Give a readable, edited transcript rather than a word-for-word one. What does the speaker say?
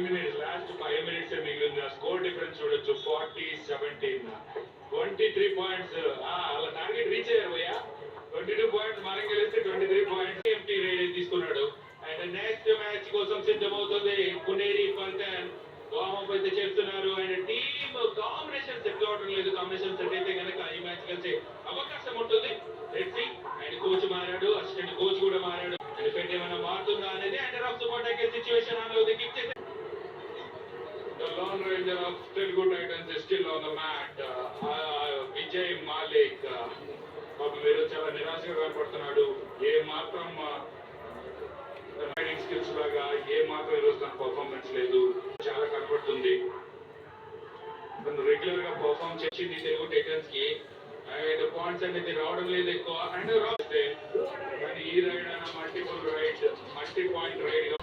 minutes, last 5 minutes మిగిలింది. Score difference చూడొచ్చు 40-17. 23 points. అలా టార్గెట్ రీచ్ అయ్యారు భయ్యా. 22 పాయింట్స్ మనం గెలిస్తే 23 పాయింట్స్ ఎంటీ రైడ్ తీసుకున్నాడు. అండ్ నెక్స్ట్ మ్యాచ్ కోసం సిద్ధమవుతుంది పునేరి పల్టన్. వార్మప్ అయితే చేస్తున్నారు. అండ్ టీమ్ కాంబినేషన్ సెట్ కావడం లేదు. కాంబినేషన్ సెట్ అయితే కనుక ఈ మ్యాచ్ కలిసే అవకాశం ఉంటుంది. Let's see. అండ్ కోచ్ మారాడు, అసిస్టెంట్ కోచ్ కూడా మారాడు. అండ్ ఫెట్ ఏమైనా మారుతుందా అనేది అండర్ ఆఫ్ సపోర్ట్ అయ్యే సిచ్యువేషన్ ఆన్ లో కిక్ చేసే The Lone Ranger of Telugu Titans is still on the mat. Vijay Malik పాపం మీరు చాలా నిరాశగా కనపడుతున్నాడు. ఏ మాత్రం రైడింగ్ స్కిల్స్ లాగా ఏ మాత్రం ఈరోజు తన పర్ఫార్మెన్స్ లేదు. చాలా కనపడుతుంది. తను రెగ్యులర్ గా పర్ఫార్మ్ చేసింది తెలుగు టైటన్స్ కి. అండ్ పాయింట్స్ అనేది రావడం లేదు ఎక్కువ. అండ్ రాస్తే కానీ ఈ రైడ్ అయినా మల్టీ పాయింట్ రైడ్